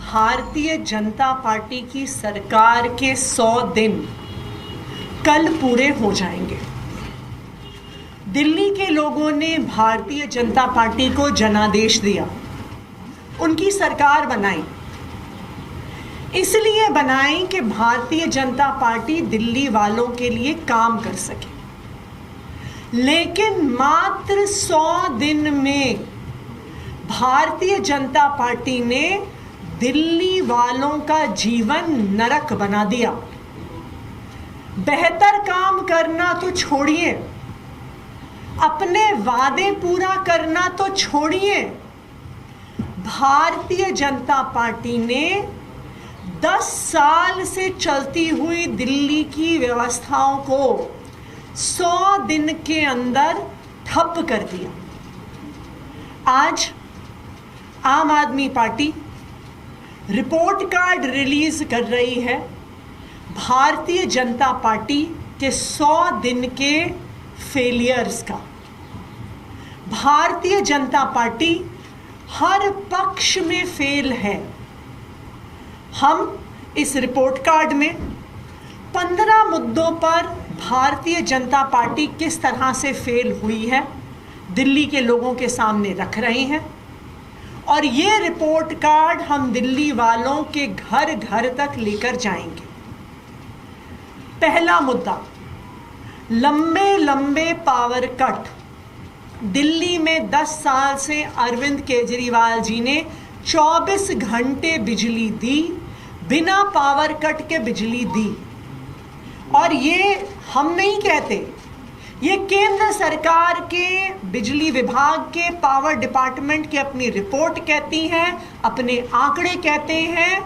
Bharatiya Janata party की सरकार के 100 दिन कल पूरे हो जाएंगे। दिल्ली के लोगों ने भारतीय जनता पार्टी को जनादेश दिया, उनकी सरकार बनाई। इसलिए बनाई कि भारतीय जनता पार्टी दिल्ली वालों के लिए काम कर सके। लेकिन मात्र 100 दिन में भारतीय जनता पार्टी ने दिल्ली वालों का जीवन नरक बना दिया। बेहतर काम करना तो छोड़िए, अपने वादे पूरा करना तो छोड़िए, भारतीय जनता पार्टी ने 10 साल से चलती हुई दिल्ली की व्यवस्थाओं को 100 दिन के अंदर ठप कर दिया। आज आम आदमी पार्टी रिपोर्ट कार्ड रिलीज कर रही है भारतीय जनता पार्टी के 100 दिन के फेलियर्स का। भारतीय जनता पार्टी हर पक्ष में फेल है। हम इस रिपोर्ट कार्ड में 15 मुद्दों पर भारतीय जनता पार्टी किस तरह से फेल हुई है दिल्ली के लोगों के सामने रख रहे हैं, और ये रिपोर्ट कार्ड हम दिल्ली वालों के घर घर तक लेकर जाएंगे। पहला मुद्दा, लंबे लंबे पावर कट। दिल्ली में 10 साल से अरविंद केजरीवाल जी ने 24 घंटे बिजली दी, बिना पावर कट के बिजली दी। और ये हम नहीं कहते, ये केंद्र सरकार के बिजली विभाग के पावर डिपार्टमेंट की अपनी रिपोर्ट कहती है, अपने आंकड़े कहते हैं,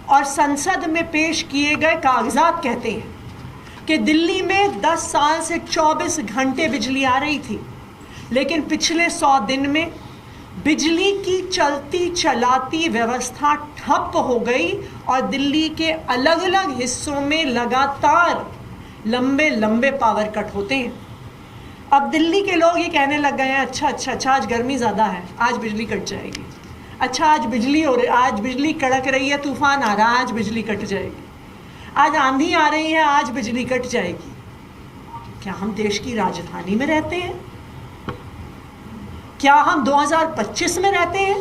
और संसद में पेश किए गए कागजात कहते हैं कि दिल्ली में 10 साल से 24 घंटे बिजली आ रही थी। लेकिन पिछले 100 दिन में बिजली की चलती चलाती व्यवस्था ठप हो गई और दिल्ली के अलग अलग हिस्सों में लगातार लंबे लंबे पावर कट होते हैं। अब दिल्ली के लोग ये कहने लग गए हैं, अच्छा आज गर्मी ज़्यादा है, आज बिजली कट जाएगी। अच्छा आज बिजली कड़क रही है, तूफान आ रहा है, आज बिजली कट जाएगी। आज आंधी आ रही है, आज बिजली कट जाएगी। क्या हम देश की राजधानी में रहते हैं? क्या हम 2025 में रहते हैं?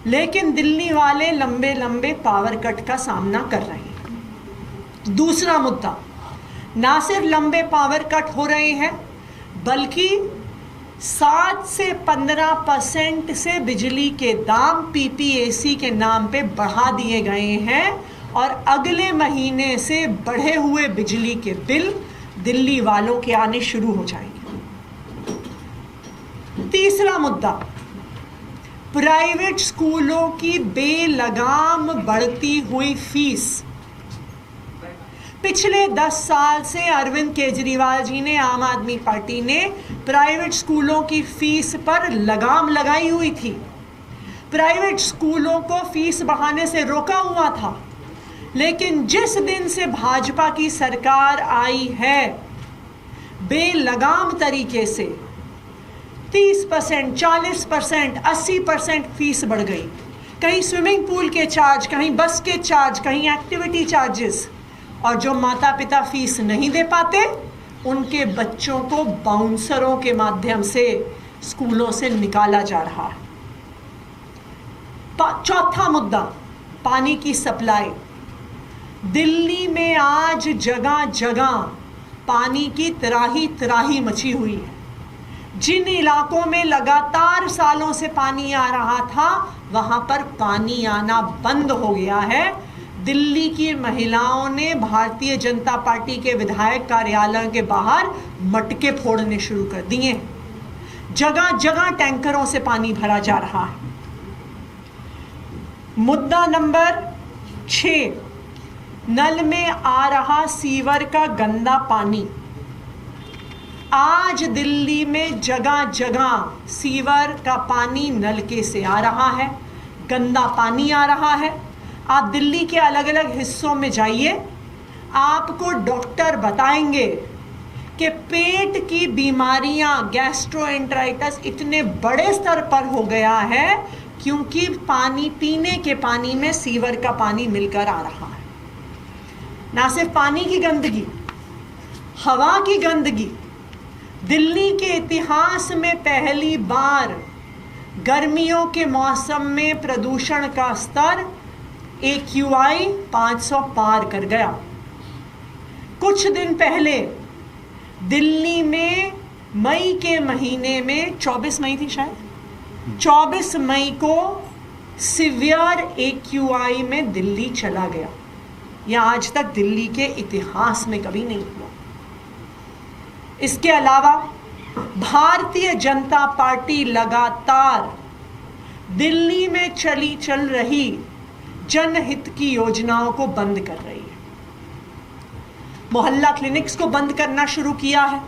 लेकिन दिल्ली वाले लंबे लंबे पावर कट का सामना कर रहे हैं। दूसरा मुद्दा, ना सिर्फ लंबे पावर कट हो रहे हैं, बल्कि 7 से 15% से बिजली के दाम पीपीएसी के नाम पे बढ़ा दिए गए हैं, और अगले महीने से बढ़े हुए बिजली के बिल दिल्ली वालों के आने शुरू हो जाएंगे। तीसरा मुद्दा, प्राइवेट स्कूलों की बेलगाम बढ़ती हुई फीस। पिछले 10 साल से अरविंद केजरीवाल जी ने, आम आदमी पार्टी ने प्राइवेट स्कूलों की फीस पर लगाम लगाई हुई थी। प्राइवेट स्कूलों को फीस बढ़ाने से रोका हुआ था। लेकिन जिस दिन से भाजपा की सरकार आई है, बेलगाम तरीके से 30%, 40%, 80% फीस बढ़ गई। कहीं स्विमिंग पूल के चार्ज, कहीं बस के चार्ज, कहीं एक्टिविटी चार्जेस। और जो माता पिता फीस नहीं दे पाते, उनके बच्चों को बाउंसरों के माध्यम से स्कूलों से निकाला जा रहा है। चौथा मुद्दा, पानी की सप्लाई। दिल्ली में आज जगह जगह पानी की त्राही मची हुई है। जिन इलाकों में लगातार सालों से पानी आ रहा था, वहां पर पानी आना बंद हो गया है। दिल्ली की महिलाओं ने भारतीय जनता पार्टी के विधायक कार्यालयों के बाहर मटके फोड़ने शुरू कर दिए। जगह जगह टैंकरों से पानी भरा जा रहा है। मुद्दा नंबर 6, नल में आ रहा सीवर का गंदा पानी। आज दिल्ली में जगह जगह सीवर का पानी नलके से आ रहा है, गंदा पानी आ रहा है। आप दिल्ली के अलग अलग हिस्सों में जाइए, आपको डॉक्टर बताएंगे कि पेट की बीमारियां, गैस्ट्रोएंटेराइटिस इतने बड़े स्तर पर हो गया है क्योंकि पानी, पीने के पानी में सीवर का पानी मिलकर आ रहा है। ना सिर्फ पानी की गंदगी, हवा की गंदगी। दिल्ली के इतिहास में पहली बार गर्मियों के मौसम में प्रदूषण का स्तर AQI 500 पार कर गया। कुछ दिन पहले दिल्ली में मई के महीने में 24 मई थी शायद, 24 मई को सिवियर AQI में दिल्ली चला गया। यह आज तक दिल्ली के इतिहास में कभी नहीं हुआ। इसके अलावा भारतीय जनता पार्टी लगातार दिल्ली में चल रही जनहित की योजनाओं को बंद कर रही है। मोहल्ला क्लिनिक्स को बंद करना शुरू किया है।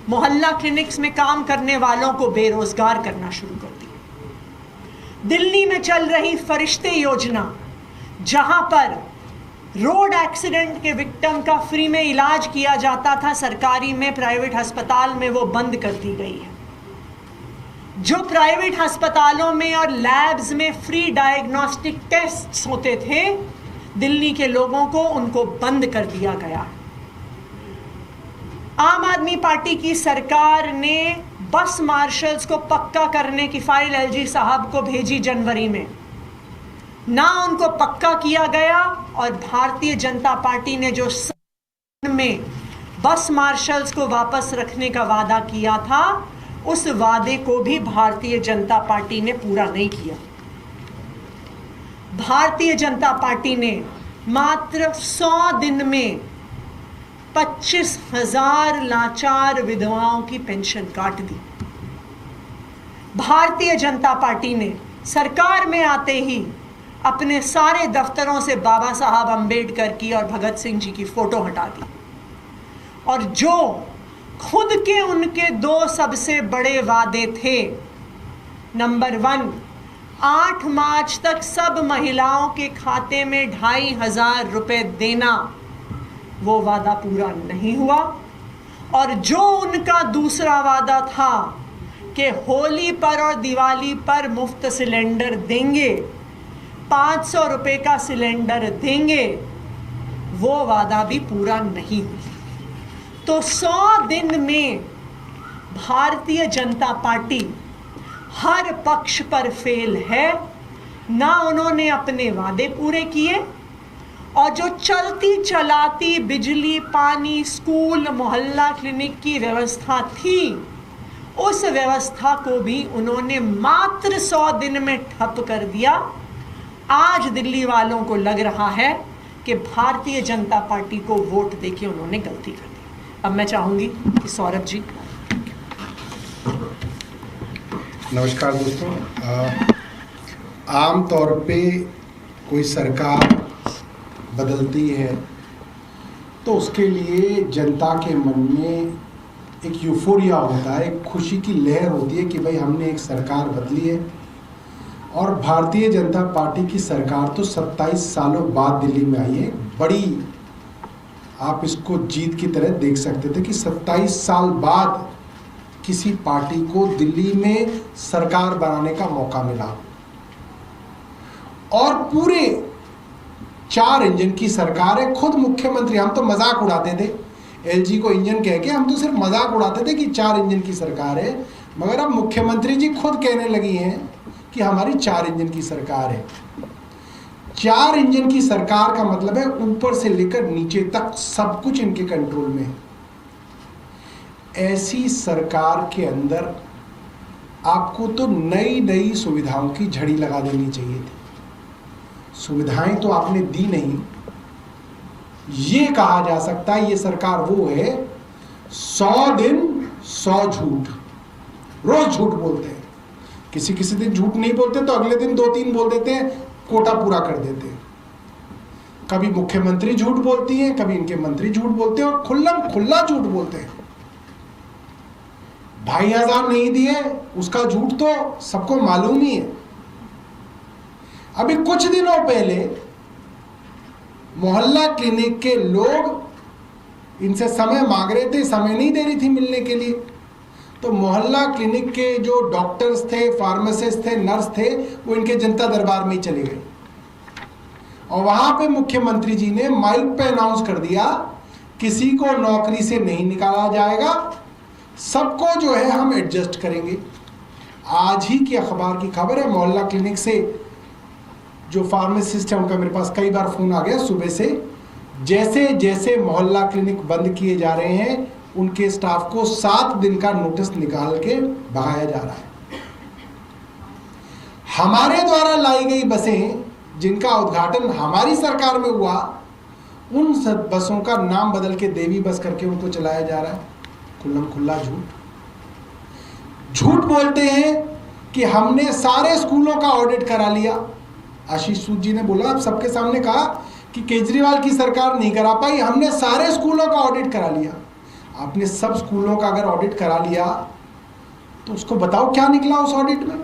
मोहल्ला क्लिनिक्स में काम करने वालों को बेरोजगार करना शुरू कर दिया। दिल्ली में चल रही फरिश्ते योजना, जहां पर रोड एक्सीडेंट के विक्टिम का फ्री में इलाज किया जाता था सरकारी में, प्राइवेट अस्पताल में, वो बंद कर दी गई है। जो प्राइवेट अस्पतालों में और लैब्स में फ्री डायग्नोस्टिक टेस्ट्स होते थे दिल्ली के लोगों को, उनको बंद कर दिया गया। आम आदमी पार्टी की सरकार ने बस मार्शल्स को पक्का करने की फाइल LG साहब को भेजी जनवरी में, ना उनको पक्का किया गया। और भारतीय जनता पार्टी ने जो में बस मार्शल्स को वापस रखने का वादा किया था, उस वादे को भी भारतीय जनता पार्टी ने पूरा नहीं किया। भारतीय जनता पार्टी ने मात्र 100 दिन में 25,000 लाचार विधवाओं की पेंशन काट दी। भारतीय जनता पार्टी ने सरकार में आते ही अपने सारे दफ्तरों से बाबा साहब अंबेडकर की और भगत सिंह जी की फोटो हटा दी। और जो खुद के उनके 2 सबसे बड़े वादे थे, नंबर 1, 8 मार्च तक सब महिलाओं के खाते में 2,500 रुपए देना, वो वादा पूरा नहीं हुआ। और जो उनका दूसरा वादा था कि होली पर और दिवाली पर मुफ्त सिलेंडर देंगे, 500 रुपए का सिलेंडर देंगे, वो वादा भी पूरा नहीं हुआ। तो 100 दिन में भारतीय जनता पार्टी हर पक्ष पर फेल है। ना उन्होंने अपने वादे पूरे किए, और जो चलती चलाती बिजली, पानी, स्कूल, मोहल्ला क्लिनिक की व्यवस्था थी, उस व्यवस्था को भी उन्होंने मात्र 100 दिन में ठप कर दिया। आज दिल्ली वालों को लग रहा है कि भारतीय जनता पार्टी को वोट देके उन्होंने गलती कर दी। अब मैं चाहूंगी कि सौरभ जी। नमस्कार दोस्तों। आम तौर पे कोई सरकार बदलती है तो उसके लिए जनता के मन में एक यूफोरिया होता है, एक खुशी की लहर होती है कि भाई हमने एक सरकार बदली है। और भारतीय जनता पार्टी की सरकार तो 27 सालों बाद दिल्ली में आई है। बड़ी, आप इसको जीत की तरह देख सकते थे कि 27 साल बाद किसी पार्टी को दिल्ली में सरकार बनाने का मौका मिला। और पूरे 4 इंजन की सरकार है। खुद मुख्यमंत्री, हम तो मजाक उड़ाते थे LG को इंजन कह के, हम तो सिर्फ मजाक उड़ाते थे कि 4 इंजन की सरकार है, मगर अब मुख्यमंत्री जी खुद कहने लगी हैं कि हमारी 4 इंजन की सरकार है। 4 इंजन की सरकार का मतलब है ऊपर से लेकर नीचे तक सब कुछ इनके कंट्रोल में है। ऐसी सरकार के अंदर आपको तो नई नई सुविधाओं की झड़ी लगा देनी चाहिए थी। सुविधाएं तो आपने दी नहीं। ये कहा जा सकता है ये सरकार वो है 100 दिन 100 झूठ, रोज झूठ बोलते हैं। किसी किसी दिन झूठ नहीं बोलते तो अगले दिन 2-3 बोल देते हैं, कोटा पूरा कर देते हैं। कभी मुख्यमंत्री झूठ बोलती है, कभी इनके मंत्री झूठ बोलते हैं, और खुल्लम खुल्ला झूठ बोलते हैं। 2,500 नहीं दिए उसका झूठ तो सबको मालूम ही है। अभी कुछ दिनों पहले मोहल्ला क्लिनिक के लोग इनसे समय मांग रहे थे, समय नहीं दे रही थी मिलने के लिए, तो तो मोहल्ला क्लिनिक के जो डॉक्टर्स थे, फार्मासिस्ट थे, नर्स थे, वो इनके जनता दरबार में ही चले गए और वहां पे मुख्यमंत्री जी ने माइक पे अनाउंस कर दिया, किसी को नौकरी से नहीं निकाला जाएगा, सबको जो है हम एडजस्ट करेंगे। आज ही की अखबार की खबर है, मोहल्ला क्लिनिक से जो फार्मासिस्ट है उनका मेरे पास कई बार फोन आ गया सुबह से, जैसे जैसे मोहल्ला क्लिनिक बंद किए जा रहे हैं उनके स्टाफ को 7 दिन का नोटिस निकाल के भगाया जा रहा है। हमारे द्वारा लाई गई बसें जिनका उद्घाटन हमारी सरकार में हुआ, उन बसों का नाम बदल के देवी बस करके उनको चलाया जा रहा है। खुल्लम खुल्ला झूठ बोलते हैं कि हमने सारे स्कूलों का ऑडिट करा लिया। आशीष सूद जी ने बोला, आप सबके सामने कहा कि केजरीवाल की सरकार नहीं करा पाई, हमने सारे स्कूलों का ऑडिट करा लिया। आपने सब स्कूलों का अगर ऑडिट करा लिया तो उसको बताओ क्या निकला उस ऑडिट में।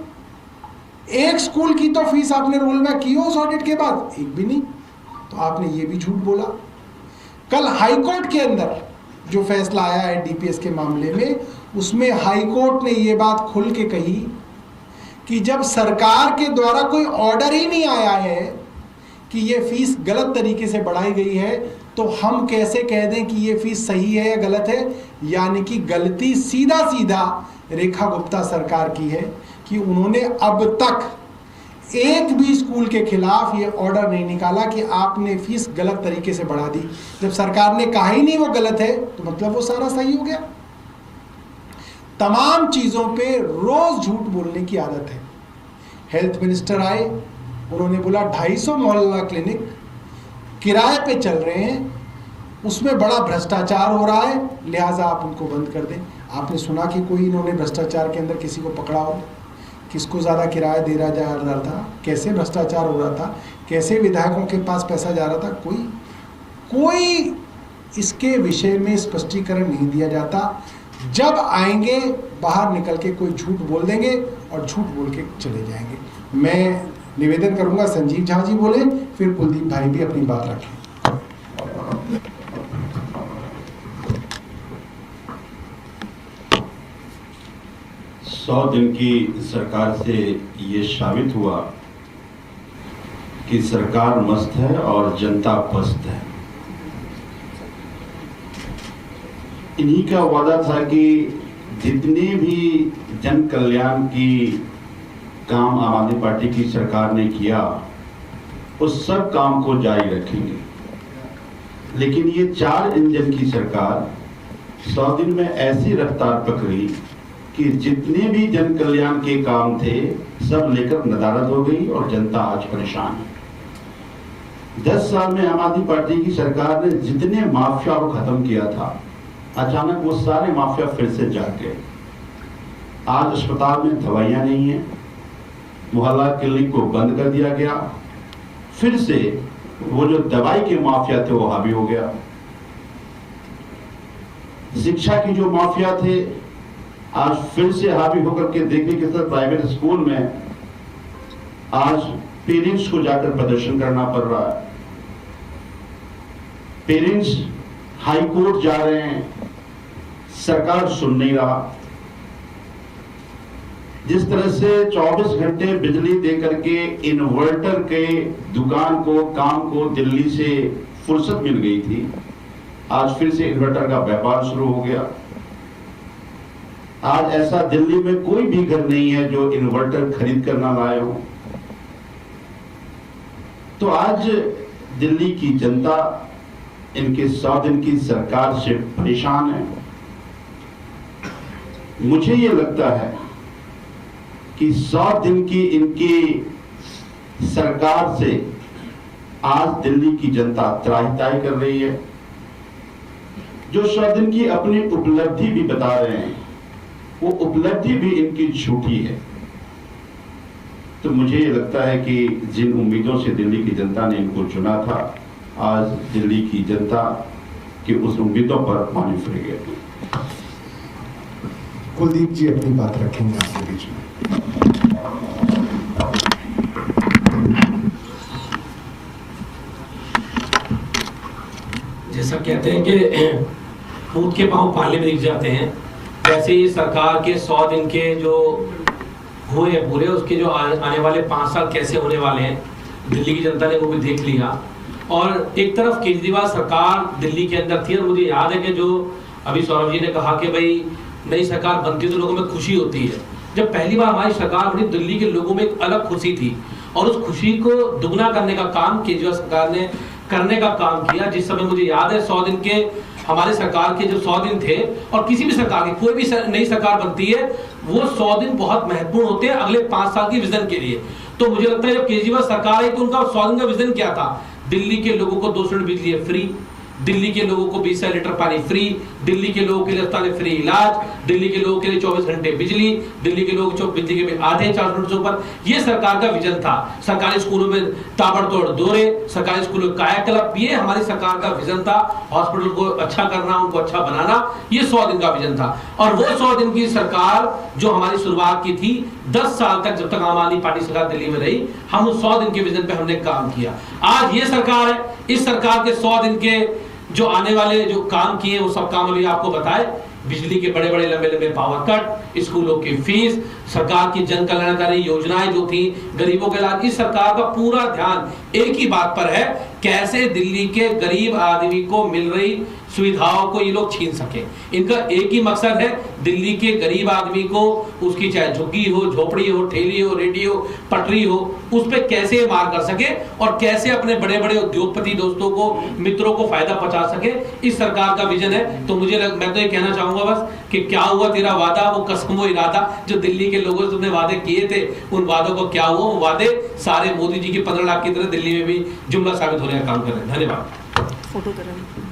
एक स्कूल की तो फीस आपने रोल बैक की हो उस ऑडिट के बाद, एक भी नहीं। तो आपने ये भी झूठ बोला। कल हाईकोर्ट के अंदर जो फैसला आया है डीपीएस के मामले में, उसमें हाईकोर्ट ने ये बात खुल के कही कि जब सरकार के द्वारा कोई ऑर्डर ही नहीं आया है कि ये फीस गलत तरीके से बढ़ाई गई है, तो हम कैसे कह दें कि ये फीस सही है या गलत है। यानी कि गलती सीधा सीधा रेखा गुप्ता सरकार की है कि उन्होंने अब तक एक भी स्कूल के खिलाफ ये ऑर्डर नहीं निकाला कि आपने फीस गलत तरीके से बढ़ा दी। जब सरकार ने कहा ही नहीं वो गलत है तो मतलब वो सारा सही हो गया। तमाम चीजों पे रोज झूठ बोलने की आदत है। हेल्थ मिनिस्टर आए, उन्होंने बोला 250 मोहल्ला क्लिनिक किराए पे चल रहे हैं, उसमें बड़ा भ्रष्टाचार हो रहा है, लिहाजा आप उनको बंद कर दें। आपने सुना कि कोई इन्होंने भ्रष्टाचार के अंदर किसी को पकड़ा हो, किसको ज़्यादा किराया दे रहा जा रहा था, कैसे भ्रष्टाचार हो रहा था, कैसे विधायकों के पास पैसा जा रहा था, कोई इसके विषय में स्पष्टीकरण नहीं दिया जाता। जब आएंगे बाहर निकल के कोई झूठ बोल देंगे और झूठ बोल के चले जाएंगे। मैं निवेदन करूंगा संजीव झा जी बोले, फिर कुलदीप भाई भी अपनी बात रखें। 100 दिन की सरकार से ये साबित हुआ कि सरकार मस्त है और जनता पस्त है। इन्हीं का वादा था कि जितने भी जन कल्याण की काम आम आदमी पार्टी की सरकार ने किया उस सब काम को जारी रखेंगे। लेकिन ये 4 इंजन की सरकार 100 दिन में ऐसी रफ्तार पकड़ी कि जितने भी जन कल्याण के काम थे सब लेकर नदारद हो गई और जनता आज परेशान है। 10 साल में आम आदमी पार्टी की सरकार ने जितने माफिया को खत्म किया था, अचानक वो सारे माफिया फिर से जाग गए। आज अस्पताल में दवाइयां नहीं है, मोहल्ला क्लिनिक को बंद कर दिया गया, फिर से वो जो दवाई के माफिया थे वो हावी हो गया। शिक्षा की जो माफिया थे आज फिर से हावी होकर के देखिए कि सर प्राइवेट स्कूल में आज पेरेंट्स को जाकर प्रदर्शन करना पड़ रहा है। पेरेंट्स हाई कोर्ट जा रहे हैं, सरकार सुन नहीं रहा। जिस तरह से 24 घंटे बिजली देकर के इन्वर्टर के दुकान को काम को दिल्ली से फुर्सत मिल गई थी, आज फिर से इन्वर्टर का व्यापार शुरू हो गया। आज ऐसा दिल्ली में कोई भी घर नहीं है जो इन्वर्टर खरीद कर ना लाए हो। तो आज दिल्ली की जनता इनके 100 दिन की सरकार से परेशान है। मुझे ये लगता है कि 100 दिन की इनकी सरकार से आज दिल्ली की जनता त्राहिताई कर रही है। जो 100 दिन की अपनी उपलब्धि भी बता रहे हैं, वो उपलब्धि भी इनकी झूठी है। तो मुझे ये लगता है कि जिन उम्मीदों से दिल्ली की जनता ने इनको चुना था, आज दिल्ली की जनता की उस उम्मीदों पर पानी फिर गया। कुलदीप जी अपनी बात रखेंगे आपके बीच में। जैसा कहते हैं कि ऊंट के पांव पाले में दिख जाते हैं, जैसे ही सरकार के 100 दिन के जो हुए हैं पूरे, उसके जो आने वाले 5 साल कैसे होने वाले हैं, दिल्ली की जनता ने वो भी देख लिया। और एक तरफ केजरीवाल सरकार दिल्ली के अंदर थी, और मुझे याद है कि जो अभी सौरभ जी ने कहा कि भाई नई सरकार बनती है तो लोगों में खुशी होती है। जब पहली बार हमारी सरकार बनी, दिल्ली के लोगों में एक अलग खुशी थी, और उस खुशी को दुगना करने का काम केजरीवाल सरकार ने करने का काम किया। जिस समय मुझे याद है 100 दिन के हमारे सरकार के जो 100 दिन थे, और किसी भी सरकार की कोई भी नई सरकार बनती है, वो 100 दिन बहुत महत्वपूर्ण होते हैं अगले 5 साल की विजन के लिए। तो मुझे लगता है जब केजरीवाल सरकार आई तो उनका 100 दिन का विजन क्या था? दिल्ली के लोगों को 200 यूनिट बिजली फ्री, दिल्ली के लोगों को 20 लीटर पानी फ्री, दिल्ली के लोगों के लिए अस्पताल फ्री इलाज, दिल्ली के लोगों के लिए 24 घंटे बिजली, दिल्ली के लोग बिजली के बिल आधे 4 यूनिट से ऊपर। ये सरकार का विजन था। सरकारी स्कूलों में ताबड़तोड़ दौरे, सरकारी स्कूलों में कायाकल्प, ये हमारी सरकार का विजन था। हॉस्पिटल को अच्छा करना, उनको अच्छा बनाना, ये 100 दिन का विजन था। और वो 100 दिन की सरकार जो हमारी शुरुआत की थी, 10 साल तक जब तक आम आदमी पार्टी सरकार दिल्ली में रही, हम उस 100 दिन के विजन पे हमने काम किया। आज ये सरकार है, इस सरकार के 100 दिन के जो आने वाले जो काम किए वो सब काम अभी आपको बताए। बिजली के बड़े बड़े लंबे लंबे पावर कट, स्कूलों की फीस, सरकार की जन कल्याणकारी योजनाएं जो थी, गरीबों के इलाज, इस सरकार का पूरा ध्यान एक ही बात पर है, कैसे दिल्ली के गरीब आदमी को मिल रही सुविधाओं को ये लोग छीन सके। इनका एक ही मकसद है, दिल्ली के गरीब आदमी को, उसकी चाहे झुग्गी हो, झोपड़ी हो, ठेली हो, रेडी हो, पटरी हो, उस पर कैसे मार कर सके और कैसे अपने बड़े बड़े उद्योगपति दोस्तों को, मित्रों को फायदा पहुंचा सके। इस सरकार का विजन है। तो मैं तो ये कहना चाहूंगा बस कि क्या हुआ तेरा वादा, वो कसम वो इरादा, जो दिल्ली के लोगों से तुमने वादे किए थे, उन वादों को क्या हुआ? वो वादे सारे मोदी जी के 15 लाख की तरह दिल्ली में भी जुमला साबित होने का काम कर रहे हैं। धन्यवाद। फोटो करें।